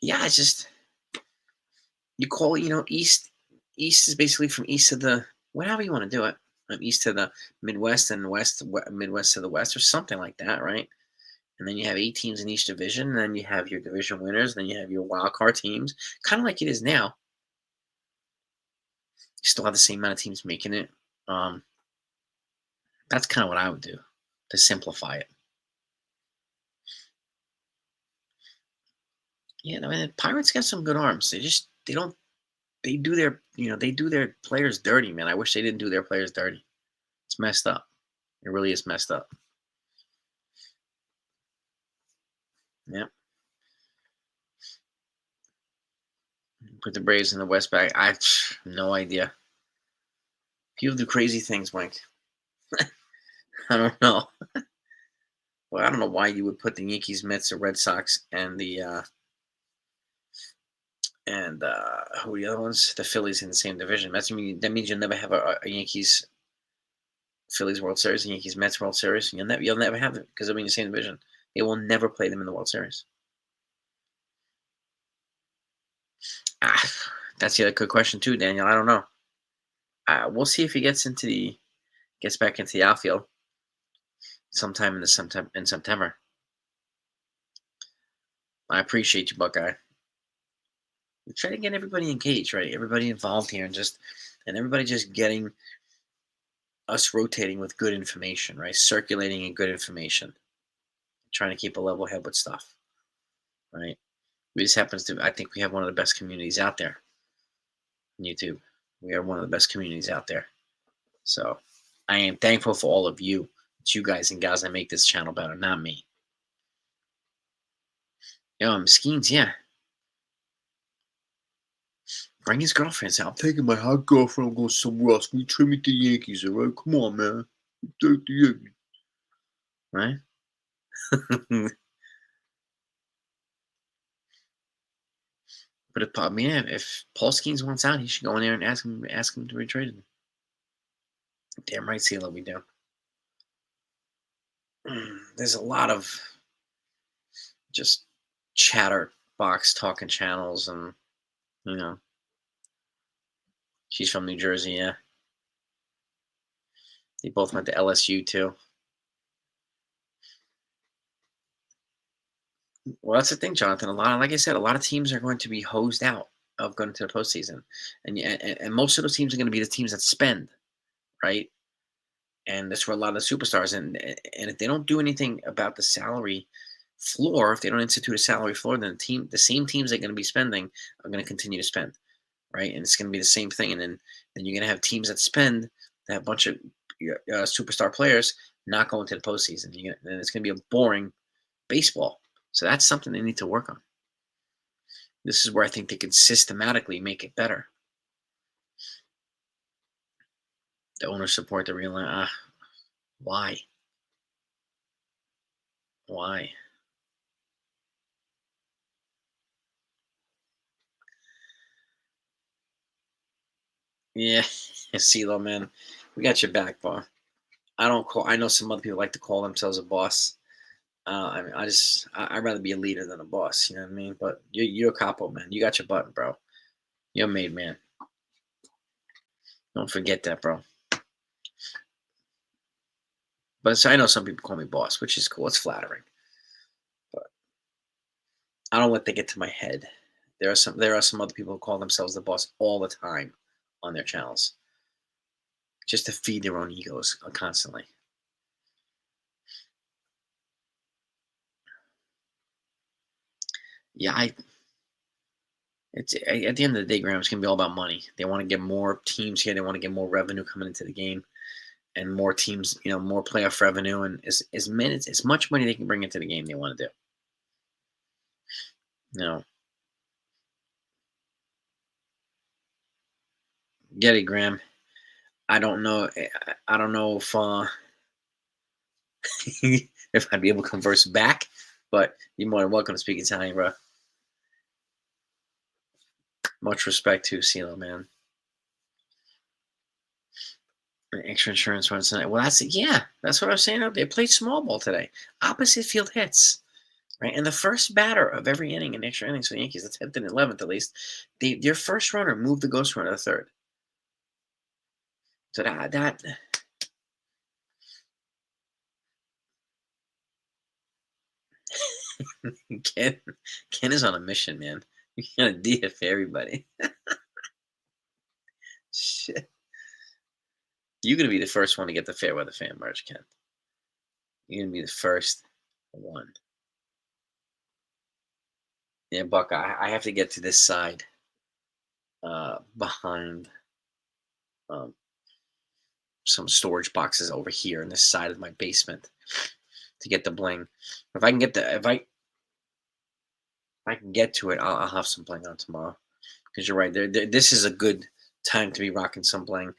Speaker 1: Yeah, it's just you call it, East. East is basically from east to the whatever you want to do it. East to the Midwest and Midwest to the West, or something like that, right? And then you have 8 teams in each division. And then you have your division winners. Then you have your wild card teams, kind of like it is now. You still have the same amount of teams making it. Um, that's kind of what I would do to simplify it. Yeah, I mean, the Pirates got some good arms. They don't they do their players dirty, man. I wish they didn't do their players dirty. It's messed up. It really is messed up. Yeah. Put the Braves in the West back. I no idea. People do crazy things, Mike. I don't know. Well, I don't know why you would put the Yankees, Mets, or Red Sox and who are the other ones? The Phillies in the same division. That means you'll never have a Yankees Phillies World Series, a Yankees Mets World Series. You'll never have it because they'll be in the same division. They will never play them in the World Series. Ah, that's the other good question too, Daniel. I don't know. We'll see if he gets back into the outfield sometime in September. I appreciate you, Buckeye. We try to get everybody engaged, right? Everybody involved here, and everybody just getting us rotating with good information, right? Circulating in good information. Trying to keep a level head with stuff, right? We just happens to. I think we have one of the best communities out there. On YouTube, we are one of the best communities out there. So, I am thankful for all of you. It's you guys and gals that make this channel better, not me. Skeens, yeah. Bring his girlfriends out. I'm taking my hot girlfriend. I'm going somewhere else. Can you trade me to the Yankees, all right? Come on, man. Take the Yankees. Right? But if Paul Skeens wants out, he should go in there and ask him to be traded. Damn right, CeeLo, we do. There's a lot of just chatter box talking channels, and you know, she's from New Jersey. Yeah, they both went to LSU too. Well, that's the thing, Jonathan. Like I said, a lot of teams are going to be hosed out of going to the postseason, and most of those teams are going to be the teams that spend, right? And that's where a lot of the superstars, and if they don't do anything about the salary floor, if they don't institute a salary floor, then the same teams that are going to be spending are going to continue to spend, right? And it's going to be the same thing, and then you're going to have teams that spend that have a bunch of superstar players not going to the postseason. And it's going to be a boring baseball. So that's something they need to work on. This is where I think they could systematically make it better. The owners support the realignment. Why? Why? Yeah, CeeLo, man, we got your back, bro. I don't call. I know some other people like to call themselves a boss. I mean, I'd rather be a leader than a boss. You know what I mean? But you're a capo, man. You got your button, bro. You're a made man. Don't forget that, bro. But I know some people call me boss, which is cool. It's flattering. But I don't let that get to my head. There are some other people who call themselves the boss all the time on their channels, just to feed their own egos constantly. Yeah, it's at the end of the day, Graham. It's gonna be all about money. They want to get more teams here. They want to get more revenue coming into the game, and more teams. More playoff revenue, and as much money they can bring into the game. They want to do. No, get it, Graham. I don't know. I don't know if I'd be able to converse back, but you're more than welcome to speak Italian, bro. Much respect to CeeLo, man. Extra insurance runs tonight. Well, that's what I was saying. They played small ball today. Opposite field hits, right? And the first batter of every inning in extra innings for the Yankees, the 10th and 11th at least, their first runner moved the ghost runner to third. So that Ken Ken is on a mission, man. You gotta DF everybody. Shit. You're gonna be the first one to get the fair weather fan merch, Ken. You're gonna be the first one. Yeah, Buck, I have to get to this side behind um, some storage boxes over here in this side of my basement to get the bling. If I can get if I can get to it, I'll have some bling on tomorrow. Because you're right, this is a good time to be rocking some bling.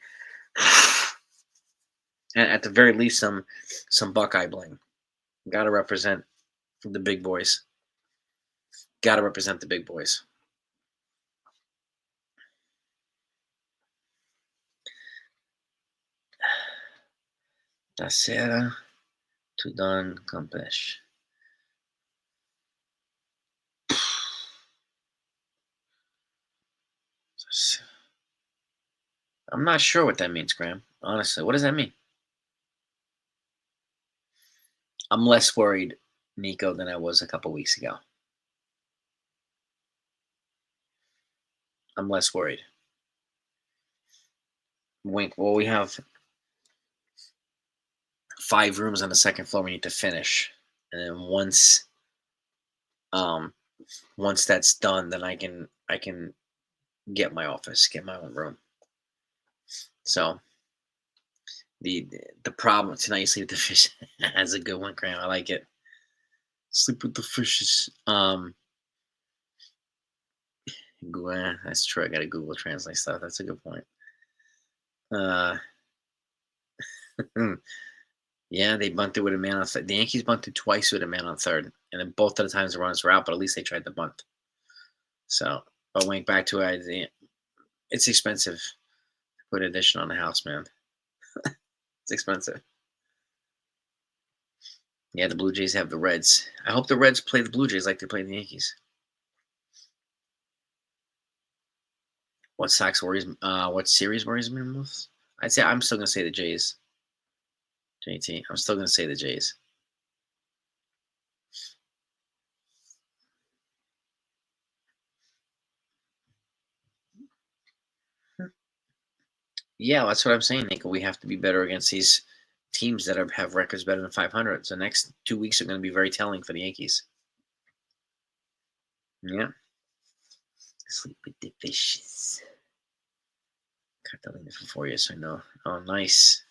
Speaker 1: And at the very least, some Buckeye bling. Got to represent the big boys. Got to represent the big boys. Stasera to Don Campeche. I'm not sure what that means, Graham. Honestly, what does that mean? I'm less worried, Nico, than I was a couple weeks ago. I'm less worried. Wink. Well, we have 5 rooms on the second floor we need to finish, and then once that's done, then I can get my office, get my own room. So the problem tonight, you sleep with the fish. That's a good one, Graham. I like it. Sleep with the fishes. That's true. I gotta Google Translate stuff. That's a good point. Yeah, they bunted with a man on third. The Yankees bunted twice with a man on third, and then both of the times the runners were out, but at least they tried to bunt. So, but went back to it. It's expensive to put an addition on the house, man. It's expensive. Yeah, the Blue Jays have the Reds. I hope the Reds play the Blue Jays like they play the Yankees. What Sox worries? What series worries me most? I'd say I'm still gonna say the Jays. JT. I'm still gonna say the Jays. Yeah, that's what I'm saying, Nico. We have to be better against these teams that have records better than 500. So next 2 weeks are going to be very telling for the Yankees. Yeah. Sleep with the fishes. Cut the link for you, so I know. Oh, nice.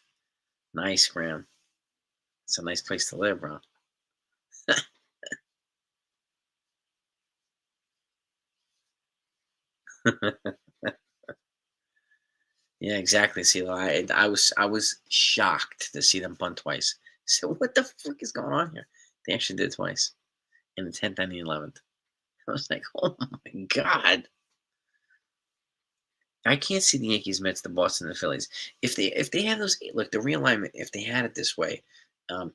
Speaker 1: Nice, Graham. It's a nice place to live, bro. Yeah, exactly. See, I was shocked to see them bunt twice. So what the fuck is going on here? They actually did twice in the 10th and the 11th. I was like, oh my god. I can't see the Yankees, Mets, the Boston, and the Phillies. If they have those, look, the realignment. If they had it this way, um,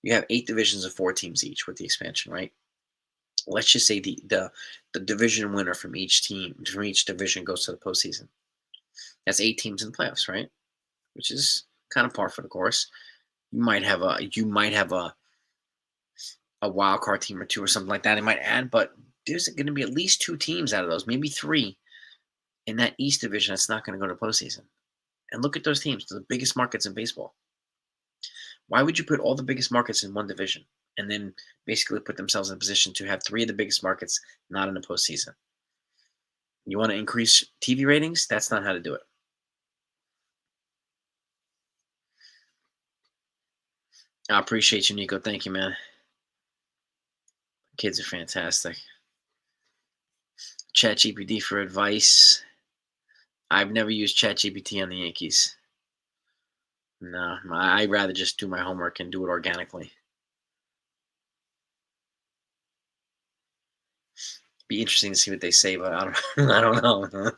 Speaker 1: you have 8 divisions of 4 teams each with the expansion, right? Let's just say the division winner from each team from each division goes to the postseason. That's 8 teams in the playoffs, right? Which is kind of par for the course. You might have a wild card team or two or something like that. It might add, but there's going to be at least 2 teams out of those, maybe 3 in that East division that's not going to go to postseason. And look at those teams, the biggest markets in baseball. Why would you put all the biggest markets in one division and then basically put themselves in a position to have 3 of the biggest markets not in the postseason? You want to increase TV ratings? That's not how to do it. I appreciate you, Nico. Thank you, man. Kids are fantastic. ChatGPT for advice. I've never used ChatGPT on the Yankees. No, I'd rather just do my homework and do it organically. Be interesting to see what they say, but I don't, I don't know.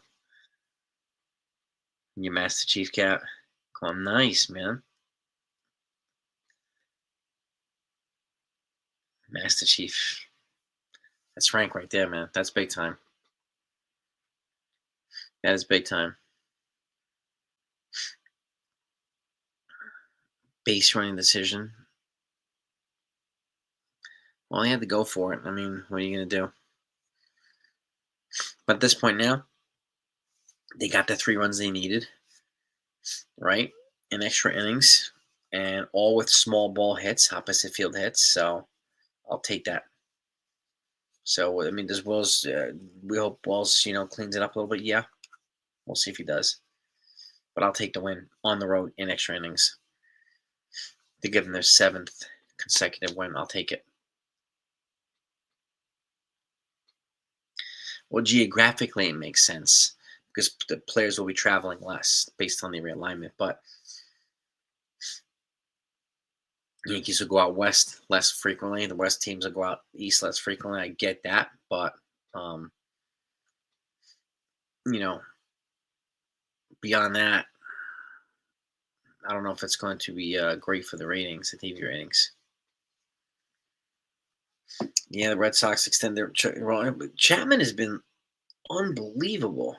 Speaker 1: Your Master Chief cap. Oh, nice, man. Master Chief. That's rank right there, man. That's big time. That is big time. Base running decision. Well, he had to go for it. I mean, what are you going to do? But at this point now, they got the 3 runs they needed, right? In extra innings, and all with small ball hits, opposite field hits. So I'll take that. So I mean, does Wills? We hope Wells, cleans it up a little bit. Yeah, we'll see if he does. But I'll take the win on the road in extra innings to give them their 7th consecutive win. I'll take it. Well, geographically, it makes sense because the players will be traveling less based on the realignment. But Yankees will go out west less frequently. The West teams will go out east less frequently. I get that, but um, you know, beyond that, I don't know if it's going to be great for the ratings, the TV ratings. Yeah, the Red Sox extend their. Chapman has been unbelievable.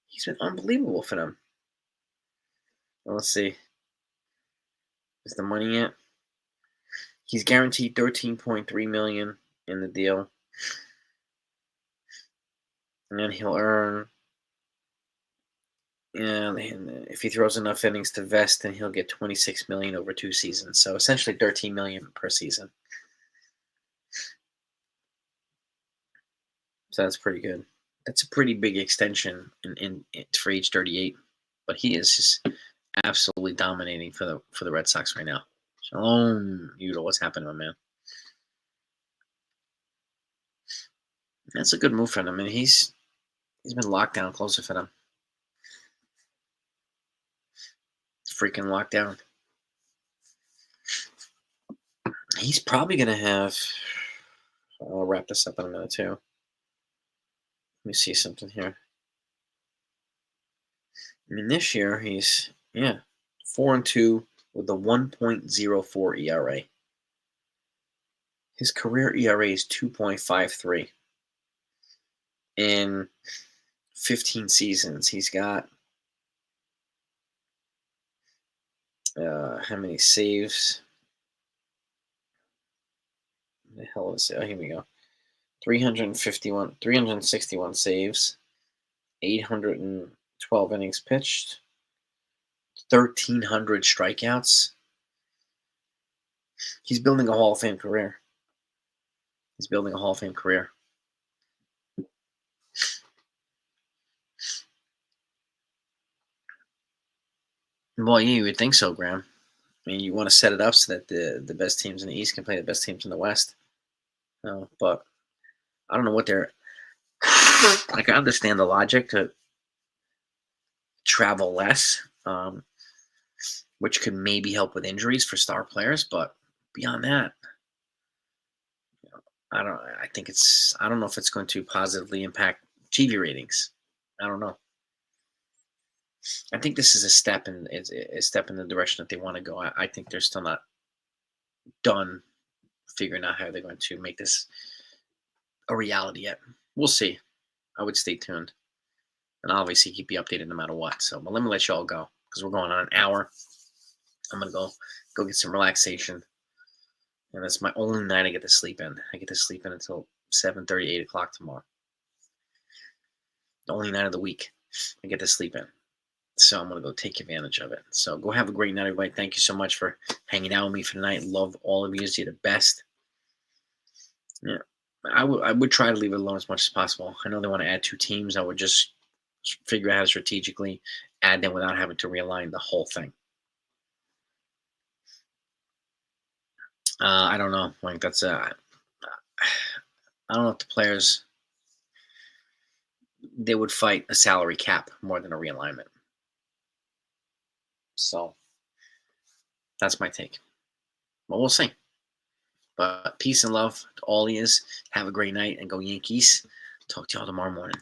Speaker 1: He's been unbelievable for them. Well, let's see. Is the money yet? He's guaranteed 13.3 million in the deal, and then he'll earn. And if he throws enough innings to vest, then he'll get 26 million over 2 seasons. So essentially 13 million per season. So that's pretty good. That's a pretty big extension for age 38. But he is just absolutely dominating for the Red Sox right now. Shalom, Udo. What's happening, my man? That's a good move for him. I mean, he's been locked down closer for them. Freaking locked down. He's probably gonna have. I'll wrap this up in a minute too. Let me see something here. I mean, this year he's 4-2 with a 1.04 ERA. His career ERA is 2.53. In 15 seasons, he's got how many saves? The hell is it? Oh, here we go. 361 saves, 812 innings pitched, 1,300 strikeouts. He's building a Hall of Fame career. Well, yeah, you would think so, Graham. I mean, you want to set it up so that the best teams in the East can play the best teams in the West. But I don't know what they're like. I understand the logic to travel less, which could maybe help with injuries for star players. But beyond that, I don't. I don't know if it's going to positively impact TV ratings. I don't know. I think this is a step in the direction that they want to go. I think they're still not done figuring out how they're going to make this a reality yet. We'll see. I would stay tuned, and I'll obviously keep you updated no matter what. So, but let me let you all go because we're going on an hour. I'm gonna go get some relaxation, and that's my only night I get to sleep in. I get to sleep in until 7:30, 8 o'clock tomorrow. The only night of the week I get to sleep in. So I'm going to go take advantage of it. So go have a great night, everybody. Thank you so much for hanging out with me for tonight. Love all of you. You're the best. Yeah, I would try to leave it alone as much as possible. I know they want to add 2 teams. I would just figure out how to strategically add them without having to realign the whole thing. I don't know. Like that's I don't know if the players they would fight a salary cap more than a realignment. So that's my take. But we'll see. But peace and love to all of you. Have a great night and go Yankees. Talk to y'all tomorrow morning.